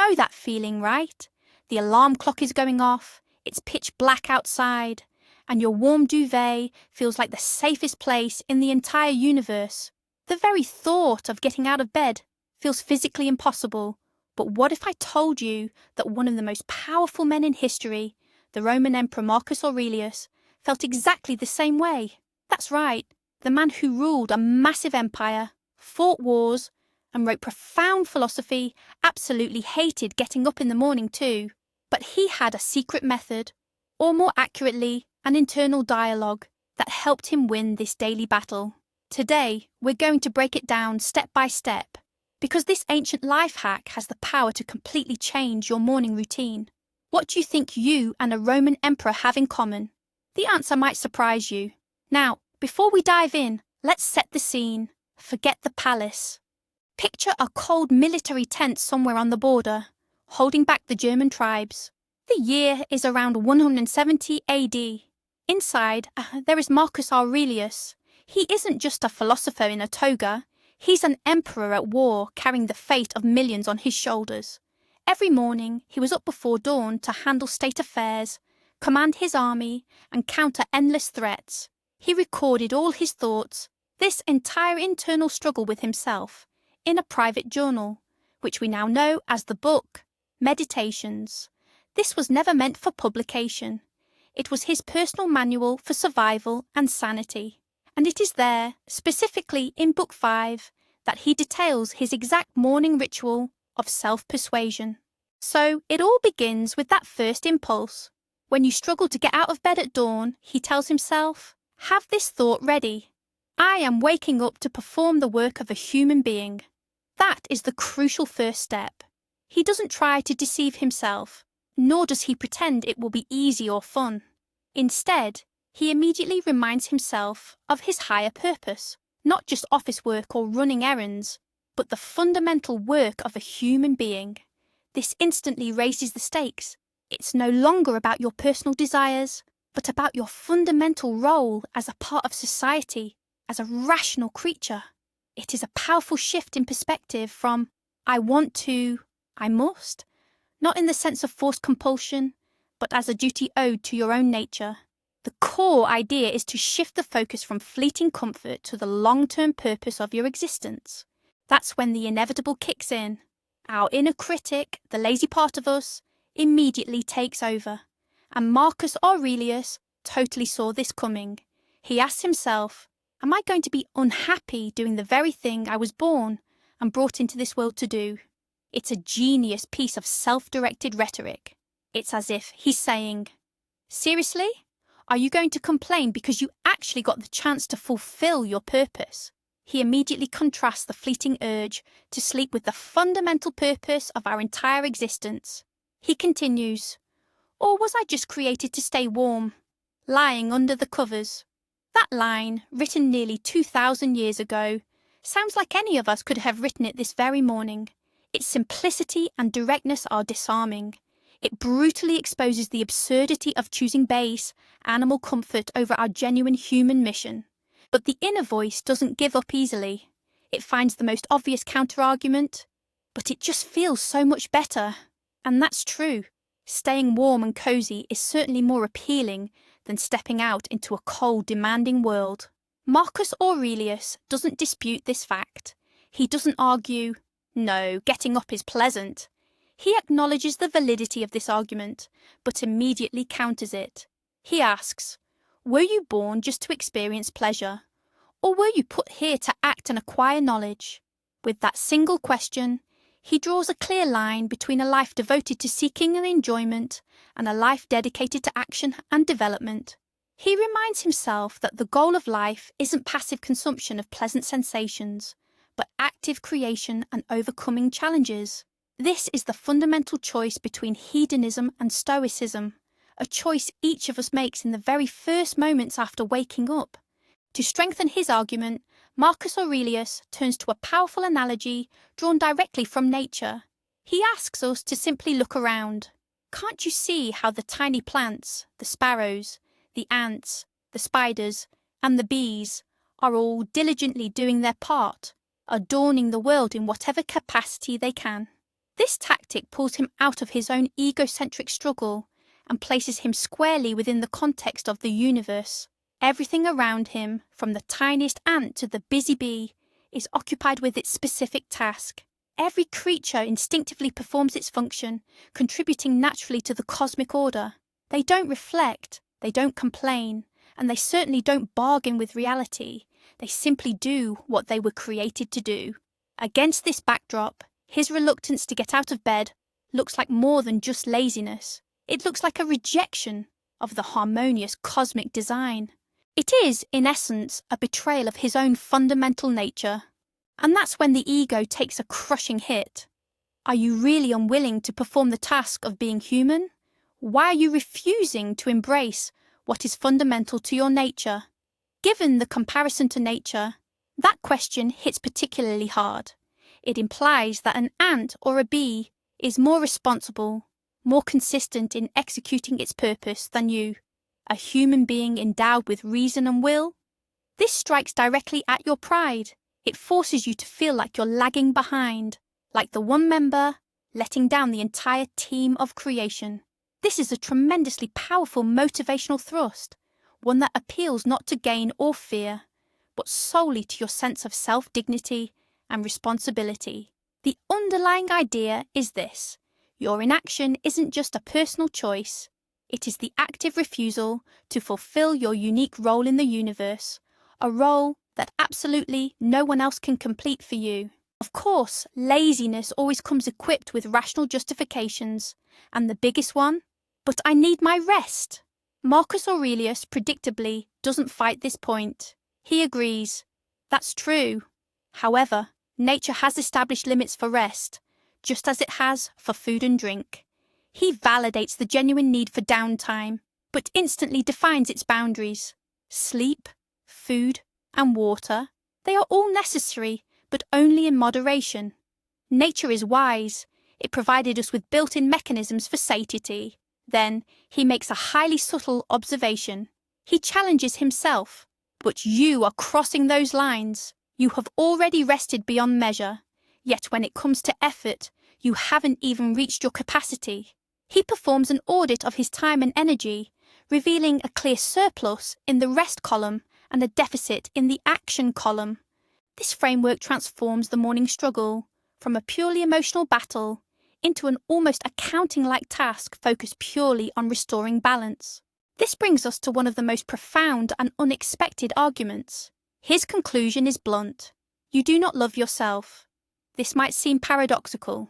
know that feeling, right? The alarm clock is going off, it's pitch black outside, and your warm duvet feels like the safest place in the entire universe. The very thought of getting out of bed feels physically impossible. But what if I told you that one of the most powerful men in history, the Roman Emperor Marcus Aurelius, felt exactly the same way? That's right, the man who ruled a massive empire, fought wars, and wrote profound philosophy, absolutely hated getting up in the morning too. But he had a secret method, or more accurately, an internal dialogue, that helped him win this daily battle. Today, we're going to break it down step by step, because this ancient life hack has the power to completely change your morning routine. What do you think you and a Roman emperor have in common? The answer might surprise you. Now, before we dive in, let's set the scene. Forget the palace. Picture a cold military tent somewhere on the border, holding back the German tribes. The year is around 170 AD. Inside, there is Marcus Aurelius. He isn't just a philosopher in a toga. He's an emperor at war, carrying the fate of millions on his shoulders. Every morning, he was up before dawn to handle state affairs, command his army, and counter endless threats. He recorded all his thoughts, this entire internal struggle with himself, in a private journal, which we now know as the book, Meditations. This was never meant for publication. It was his personal manual for survival and sanity. And it is there, specifically in Book 5, that he details his exact morning ritual of self-persuasion. So it all begins with that first impulse. When you struggle to get out of bed at dawn, he tells himself, have this thought ready. I am waking up to perform the work of a human being. That is the crucial first step. He doesn't try to deceive himself, nor does he pretend it will be easy or fun. Instead, he immediately reminds himself of his higher purpose, not just office work or running errands, but the fundamental work of a human being. This instantly raises the stakes. It's no longer about your personal desires, but about your fundamental role as a part of society, as a rational creature. It is a powerful shift in perspective from, I want to, I must, not in the sense of forced compulsion, but as a duty owed to your own nature. The core idea is to shift the focus from fleeting comfort to the long-term purpose of your existence. That's when the inevitable kicks in. Our inner critic, the lazy part of us, immediately takes over. And Marcus Aurelius totally saw this coming. He asked himself, am I going to be unhappy doing the very thing I was born and brought into this world to do? It's a genius piece of self-directed rhetoric. It's as if he's saying, seriously? Are you going to complain because you actually got the chance to fulfill your purpose? He immediately contrasts the fleeting urge to sleep with the fundamental purpose of our entire existence. He continues, or was I just created to stay warm, lying under the covers? That line, written nearly 2,000 years ago, sounds like any of us could have written it this very morning. Its simplicity and directness are disarming. It brutally exposes the absurdity of choosing base, animal comfort over our genuine human mission. But the inner voice doesn't give up easily. It finds the most obvious counter-argument. But it just feels so much better. And that's true. Staying warm and cosy is certainly more appealing than stepping out into a cold, demanding world. Marcus Aurelius doesn't dispute this fact. He doesn't argue, no, getting up is pleasant. He acknowledges the validity of this argument, but immediately counters it. He asks, were you born just to experience pleasure? Or were you put here to act and acquire knowledge? With that single question, he draws a clear line between a life devoted to seeking and enjoyment and a life dedicated to action and development. He reminds himself that the goal of life isn't passive consumption of pleasant sensations, but active creation and overcoming challenges. This is the fundamental choice between hedonism and stoicism, a choice each of us makes in the very first moments after waking up. To strengthen his argument, Marcus Aurelius turns to a powerful analogy drawn directly from nature. He asks us to simply look around. Can't you see how the tiny plants, the sparrows, the ants, the spiders, and the bees are all diligently doing their part, adorning the world in whatever capacity they can? This tactic pulls him out of his own egocentric struggle and places him squarely within the context of the universe. Everything around him, from the tiniest ant to the busy bee, is occupied with its specific task. Every creature instinctively performs its function, contributing naturally to the cosmic order. They don't reflect, they don't complain, and they certainly don't bargain with reality. They simply do what they were created to do. Against this backdrop, his reluctance to get out of bed looks like more than just laziness. It looks like a rejection of the harmonious cosmic design. It is, in essence, a betrayal of his own fundamental nature. And that's when the ego takes a crushing hit. Are you really unwilling to perform the task of being human? Why are you refusing to embrace what is fundamental to your nature? Given the comparison to nature, that question hits particularly hard. It implies that an ant or a bee is more responsible, more consistent in executing its purpose than you, a human being endowed with reason and will. This strikes directly at your pride. It forces you to feel like you're lagging behind, like the one member letting down the entire team of creation. This is a tremendously powerful motivational thrust, one that appeals not to gain or fear, but solely to your sense of self-dignity and responsibility. The underlying idea is this: your inaction isn't just a personal choice, it is the active refusal to fulfill your unique role in the universe, a role that absolutely no one else can complete for you. Of course, laziness always comes equipped with rational justifications, and the biggest one, but I need my rest. Marcus Aurelius predictably doesn't fight this point. He agrees. That's true. However, nature has established limits for rest, just as it has for food and drink. He validates the genuine need for downtime, but instantly defines its boundaries. Sleep, food, and water, they are all necessary, but only in moderation. Nature is wise. It provided us with built-in mechanisms for satiety. Then he makes a highly subtle observation. He challenges himself. But you are crossing those lines. You have already rested beyond measure. Yet when it comes to effort, you haven't even reached your capacity. He performs an audit of his time and energy, revealing a clear surplus in the rest column and a deficit in the action column. This framework transforms the morning struggle from a purely emotional battle into an almost accounting-like task focused purely on restoring balance. This brings us to one of the most profound and unexpected arguments. His conclusion is blunt. You do not love yourself. This might seem paradoxical.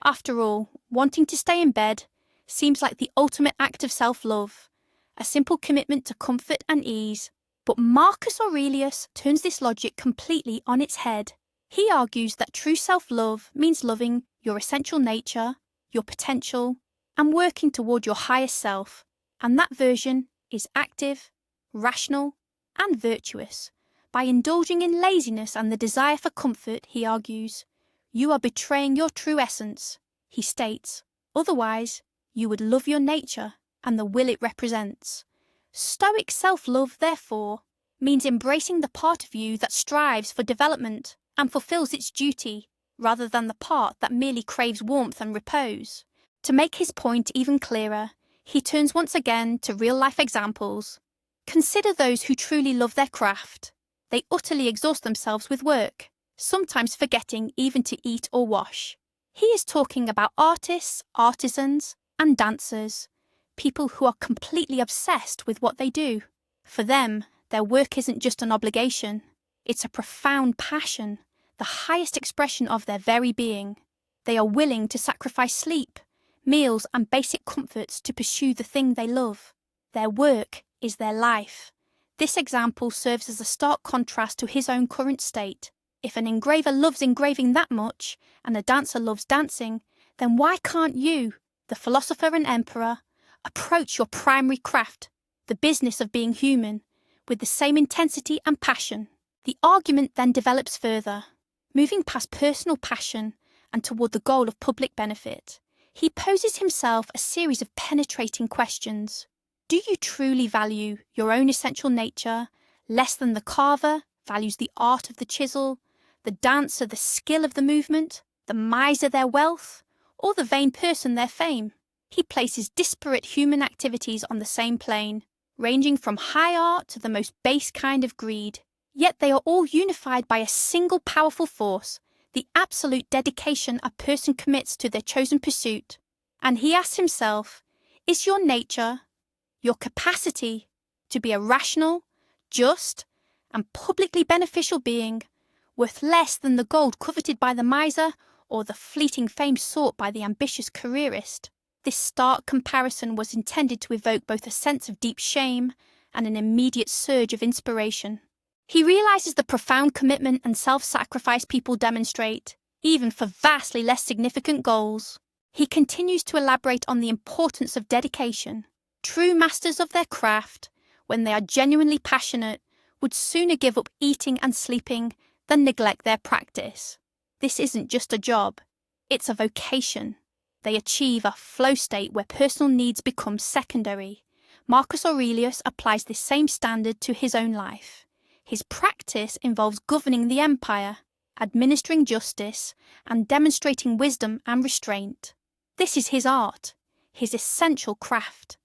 After all, wanting to stay in bed seems like the ultimate act of self-love, a simple commitment to comfort and ease. But Marcus Aurelius turns this logic completely on its head. He argues that true self-love means loving your essential nature, your potential, and working toward your higher self. And that version is active, rational, and virtuous. By indulging in laziness and the desire for comfort, he argues, you are betraying your true essence, he states. Otherwise, you would love your nature and the will it represents. Stoic self-love, therefore, means embracing the part of you that strives for development and fulfills its duty, rather than the part that merely craves warmth and repose. To make his point even clearer, he turns once again to real-life examples. Consider those who truly love their craft. They utterly exhaust themselves with work, sometimes forgetting even to eat or wash. He is talking about artists, artisans, and dancers, people who are completely obsessed with what they do. For them, their work isn't just an obligation, it's a profound passion, the highest expression of their very being. They are willing to sacrifice sleep, meals, and basic comforts to pursue the thing they love. Their work is their life. This example serves as a stark contrast to his own current state. If an engraver loves engraving that much, and a dancer loves dancing, then why can't you, the philosopher and emperor, approach your primary craft, the business of being human, with the same intensity and passion? The argument then develops further. Moving past personal passion and toward the goal of public benefit, he poses himself a series of penetrating questions. Do you truly value your own essential nature less than the carver values the art of the chisel, the dancer the skill of the movement, the miser their wealth, or the vain person their fame. He places disparate human activities on the same plane, ranging from high art to the most base kind of greed. Yet they are all unified by a single powerful force, the absolute dedication a person commits to their chosen pursuit. And he asks himself, is your nature, your capacity to be a rational, just, and publicly beneficial being worth less than the gold coveted by the miser or the fleeting fame sought by the ambitious careerist? This stark comparison was intended to evoke both a sense of deep shame and an immediate surge of inspiration. He realizes the profound commitment and self-sacrifice people demonstrate, even for vastly less significant goals. He continues to elaborate on the importance of dedication. True masters of their craft, when they are genuinely passionate, would sooner give up eating and sleeping than neglect their practice. This isn't just a job, it's a vocation. They achieve a flow state where personal needs become secondary. Marcus Aurelius applies this same standard to his own life. His practice involves governing the empire, administering justice, and demonstrating wisdom and restraint. This is his art, his essential craft.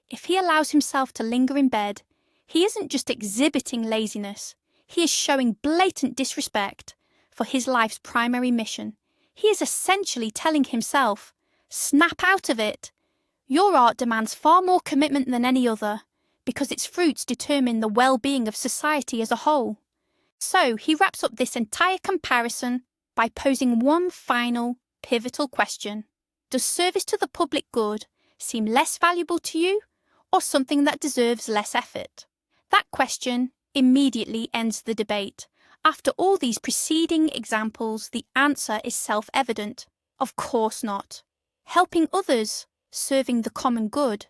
If he allows himself to linger in bed, he isn't just exhibiting laziness, he is showing blatant disrespect for his life's primary mission. He is essentially telling himself, snap out of it. Your art demands far more commitment than any other, because its fruits determine the well-being of society as a whole. So he wraps up this entire comparison by posing one final, pivotal question. Does service to the public good seem less valuable to you, or something that deserves less effort? That question immediately ends the debate. After all these preceding examples, the answer is self-evident. Of course not. Helping others, serving the common good,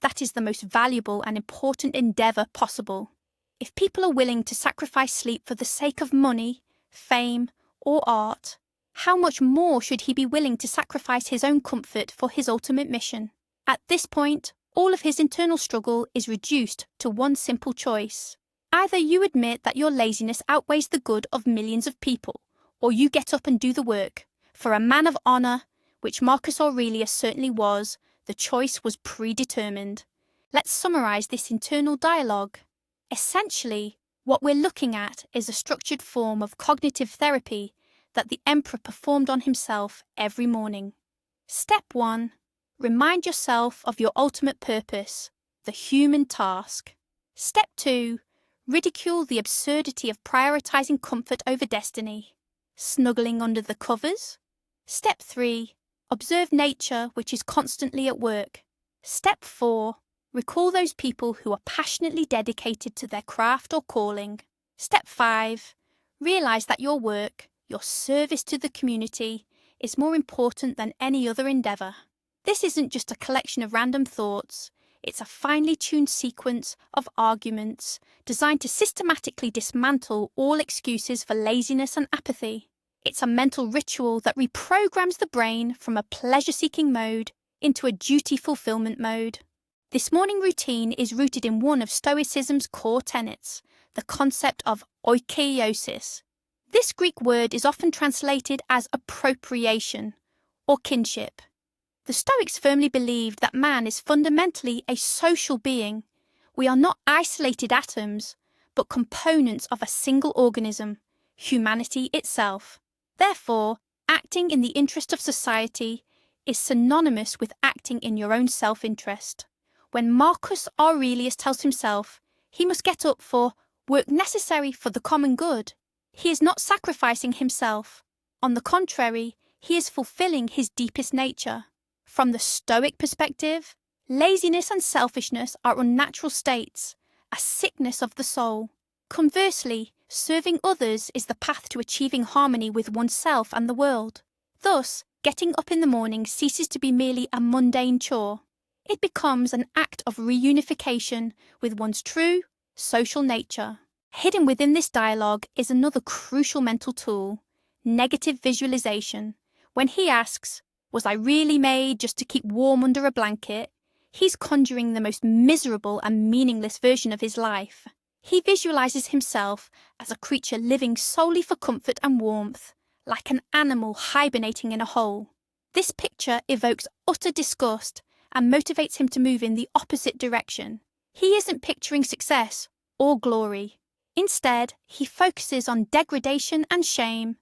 that is the most valuable and important endeavour possible. If people are willing to sacrifice sleep for the sake of money, fame, or art, how much more should he be willing to sacrifice his own comfort for his ultimate mission? At this point, all of his internal struggle is reduced to one simple choice. Either you admit that your laziness outweighs the good of millions of people, or you get up and do the work. For a man of honour, which Marcus Aurelius certainly was, the choice was predetermined. Let's summarise this internal dialogue. Essentially, what we're looking at is a structured form of cognitive therapy that the emperor performed on himself every morning. Step 1. Remind yourself of your ultimate purpose, the human task. Step 2. Ridicule the absurdity of prioritising comfort over destiny. Snuggling under the covers. Step 3. Observe nature, which is constantly at work. Step 4. Recall those people who are passionately dedicated to their craft or calling. Step 5. Realise that your work, your service to the community, is more important than any other endeavour. This isn't just a collection of random thoughts, it's a finely tuned sequence of arguments designed to systematically dismantle all excuses for laziness and apathy. It's a mental ritual that reprograms the brain from a pleasure-seeking mode into a duty-fulfillment mode. This morning routine is rooted in one of Stoicism's core tenets, the concept of oikeiosis. This Greek word is often translated as appropriation or kinship. The Stoics firmly believed that man is fundamentally a social being. We are not isolated atoms, but components of a single organism, humanity itself. Therefore, acting in the interest of society is synonymous with acting in your own self-interest. When Marcus Aurelius tells himself he must get up for work necessary for the common good, he is not sacrificing himself. On the contrary, he is fulfilling his deepest nature. From the Stoic perspective, laziness and selfishness are unnatural states, a sickness of the soul. Conversely, serving others is the path to achieving harmony with oneself and the world. Thus, getting up in the morning ceases to be merely a mundane chore. It becomes an act of reunification with one's true, social nature. Hidden within this dialogue is another crucial mental tool, negative visualization. When he asks, "Was I really made just to keep warm under a blanket?" he's conjuring the most miserable and meaningless version of his life. He visualizes himself as a creature living solely for comfort and warmth, like an animal hibernating in a hole. This picture evokes utter disgust and motivates him to move in the opposite direction. He isn't picturing success or glory. Instead, he focuses on degradation and shame,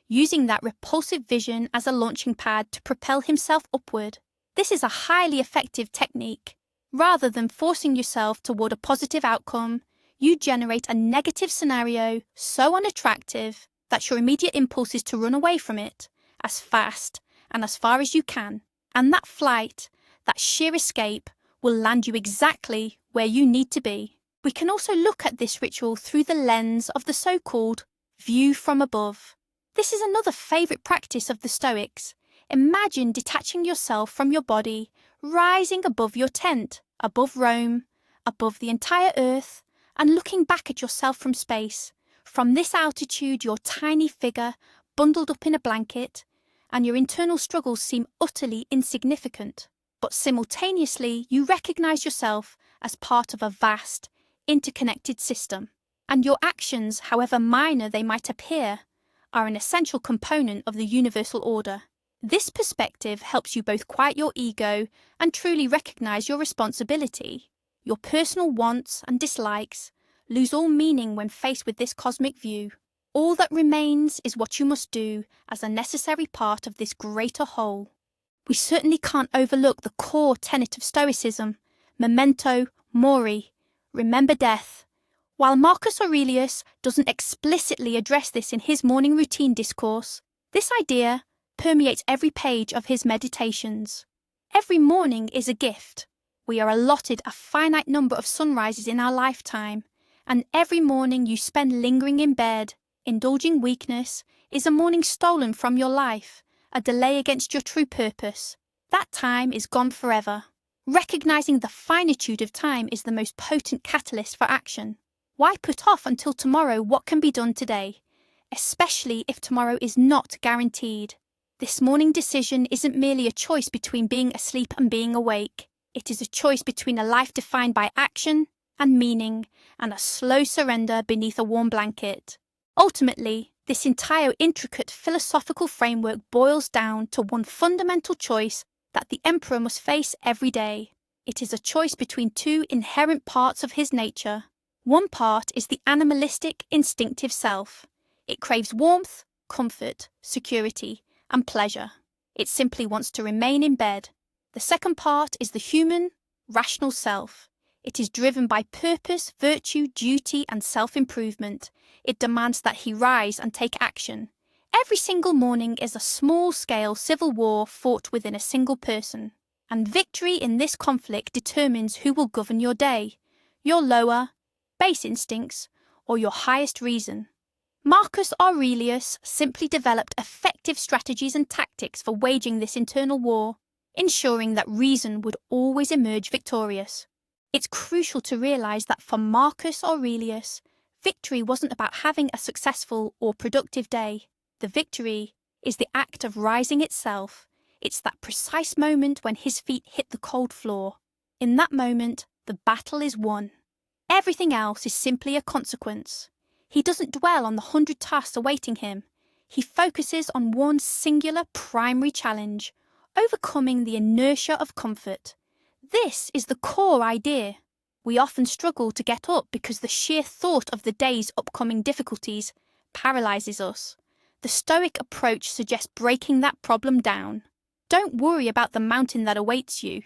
using that repulsive vision as a launching pad to propel himself upward. This is a highly effective technique. Rather than forcing yourself toward a positive outcome, you generate a negative scenario so unattractive that your immediate impulse is to run away from it as fast and as far as you can. And that flight, that sheer escape, will land you exactly where you need to be. We can also look at this ritual through the lens of the so-called view from above. This is another favourite practice of the Stoics. Imagine detaching yourself from your body, rising above your tent, above Rome, above the entire earth, and looking back at yourself from space. From this altitude, your tiny figure, bundled up in a blanket, and your internal struggles seem utterly insignificant. But simultaneously, you recognise yourself as part of a vast, interconnected system, and your actions, however minor they might appear, are an essential component of the universal order. This perspective helps you both quiet your ego and truly recognise your responsibility. Your personal wants and dislikes lose all meaning when faced with this cosmic view. All that remains is what you must do as a necessary part of this greater whole. We certainly can't overlook the core tenet of Stoicism, memento mori, remember death. While Marcus Aurelius doesn't explicitly address this in his morning routine discourse, this idea permeates every page of his meditations. Every morning is a gift. We are allotted a finite number of sunrises in our lifetime, and every morning you spend lingering in bed, indulging weakness, is a morning stolen from your life, a delay against your true purpose. That time is gone forever. Recognizing the finitude of time is the most potent catalyst for action. Why put off until tomorrow what can be done today, especially if tomorrow is not guaranteed? This morning decision isn't merely a choice between being asleep and being awake. It is a choice between a life defined by action and meaning and a slow surrender beneath a warm blanket. Ultimately, this entire intricate philosophical framework boils down to one fundamental choice that the emperor must face every day. It is a choice between two inherent parts of his nature. One part is the animalistic, instinctive self. It craves warmth, comfort, security, and pleasure. It simply wants to remain in bed. The second part is the human, rational self. It is driven by purpose, virtue, duty, and self-improvement. It demands that he rise and take action. Every single morning is a small-scale civil war fought within a single person. And victory in this conflict determines who will govern your day, your lower, base instincts, or your highest reason. Marcus Aurelius simply developed effective strategies and tactics for waging this internal war, ensuring that reason would always emerge victorious. It's crucial to realise that for Marcus Aurelius, victory wasn't about having a successful or productive day. The victory is the act of rising itself. It's that precise moment when his feet hit the cold floor. In that moment, the battle is won. Everything else is simply a consequence. He doesn't dwell on the 100 tasks awaiting him. He focuses on one singular primary challenge, overcoming the inertia of comfort. This is the core idea. We often struggle to get up because the sheer thought of the day's upcoming difficulties paralyzes us. The Stoic approach suggests breaking that problem down. Don't worry about the mountain that awaits you.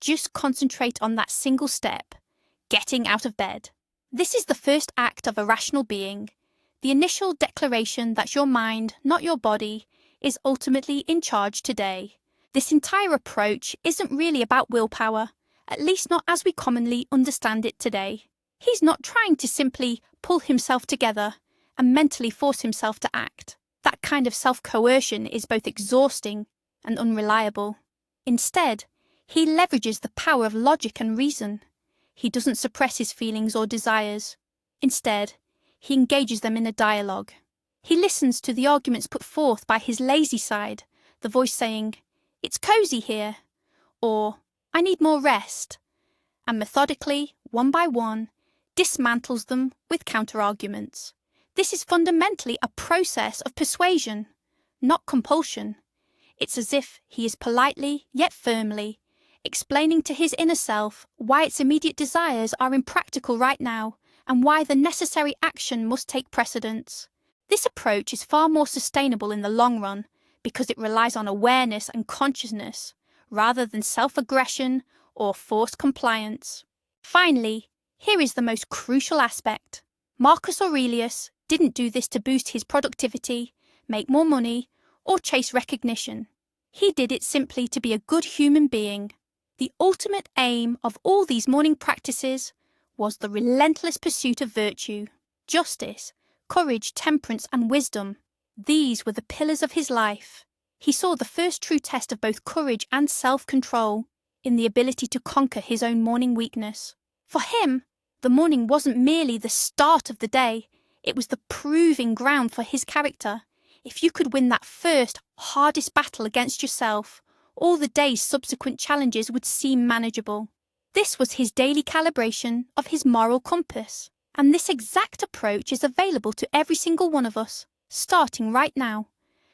Just concentrate on that single step, getting out of bed. This is the first act of a rational being, the initial declaration that your mind, not your body, is ultimately in charge today. This entire approach isn't really about willpower, at least not as we commonly understand it today. He's not trying to simply pull himself together and mentally force himself to act. That kind of self-coercion is both exhausting and unreliable. Instead, he leverages the power of logic and reason. He doesn't suppress his feelings or desires. Instead, he engages them in a dialogue. He listens to the arguments put forth by his lazy side, the voice saying, "It's cozy here," or "I need more rest," and methodically, one by one, dismantles them with counter-arguments. This is fundamentally a process of persuasion, not compulsion. It's as if he is politely, yet firmly, explaining to his inner self why its immediate desires are impractical right now and why the necessary action must take precedence. This approach is far more sustainable in the long run because it relies on awareness and consciousness rather than self-aggression or forced compliance. Finally, here is the most crucial aspect. Marcus Aurelius didn't do this to boost his productivity, make more money, or chase recognition. He did it simply to be a good human being. The ultimate aim of all these morning practices was the relentless pursuit of virtue, justice, courage, temperance, and wisdom. These were the pillars of his life. He saw the first true test of both courage and self-control in the ability to conquer his own morning weakness. For him, the morning wasn't merely the start of the day, it was the proving ground for his character. If you could win that first, hardest battle against yourself, all the day's subsequent challenges would seem manageable. This was his daily calibration of his moral compass, and this exact approach is available to every single one of us, starting right now.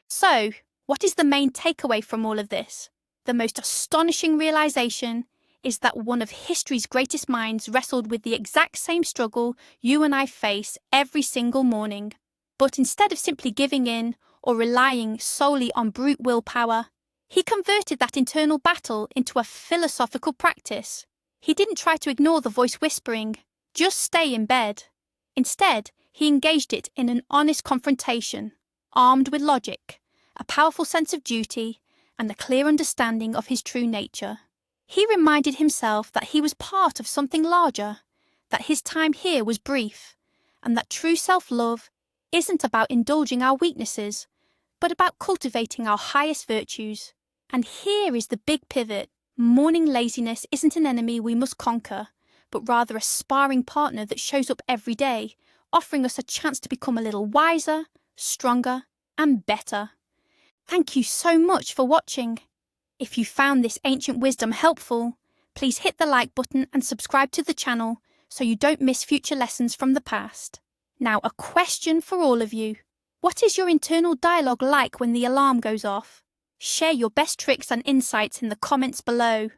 So, what is the main takeaway from all of this? The most astonishing realization is that one of history's greatest minds wrestled with the exact same struggle you and I face every single morning. But instead of simply giving in or relying solely on brute willpower, he converted that internal battle into a philosophical practice. He didn't try to ignore the voice whispering, "Just stay in bed." Instead, he engaged it in an honest confrontation, armed with logic, a powerful sense of duty, and a clear understanding of his true nature. He reminded himself that he was part of something larger, that his time here was brief, and that true self-love isn't about indulging our weaknesses, but about cultivating our highest virtues. And here is the big pivot. Morning laziness isn't an enemy we must conquer, but rather a sparring partner that shows up every day, offering us a chance to become a little wiser, stronger, and better. Thank you so much for watching. If you found this ancient wisdom helpful, please hit the like button and subscribe to the channel so you don't miss future lessons from the past. Now, a question for all of you. What is your internal dialogue like when the alarm goes off? Share your best tricks and insights in the comments below.